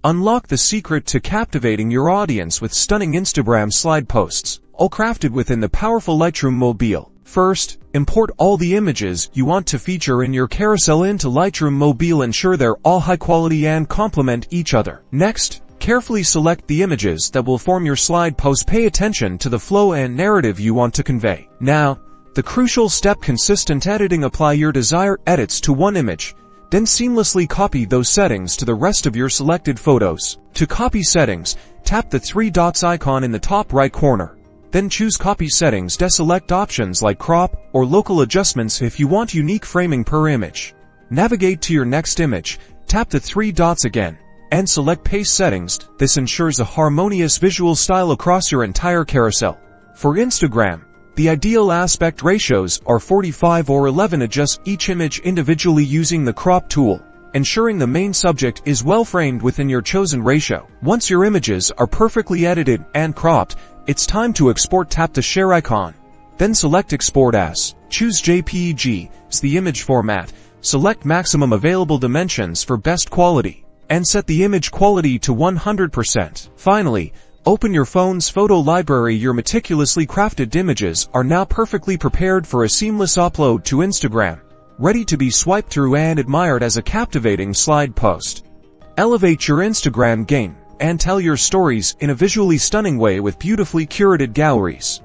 Unlock the secret to captivating your audience with stunning Instagram slide posts, all crafted within the powerful Lightroom mobile. First, import all the images you want to feature in your carousel into Lightroom mobile. Ensure they're all high quality and complement each other. Next, carefully select the images that will form your slide post. Pay attention to the flow and narrative you want to convey. Now, the crucial step: consistent editing. Apply your desired edits to one image, then seamlessly copy those settings to the rest of your selected photos. To copy settings, tap the three dots icon in the top right corner. Then choose Copy Settings. Deselect options like crop or local adjustments if you want unique framing per image. Navigate to your next image, tap the three dots again, and select Paste Settings. This ensures a harmonious visual style across your entire carousel. For Instagram, the ideal aspect ratios are 45 or 11. Adjust each image individually using the crop tool, ensuring the main subject is well framed within your chosen ratio. Once your images are perfectly edited and cropped, it's time to export. Tap the share icon, then select Export As. Choose JPEG as the image format. Select maximum available dimensions for best quality, and set the image quality to 100%. Finally, open your phone's photo library. Your meticulously crafted images are now perfectly prepared for a seamless upload to Instagram, ready to be swiped through and admired as a captivating slide post. Elevate your Instagram game and tell your stories in a visually stunning way with beautifully curated galleries.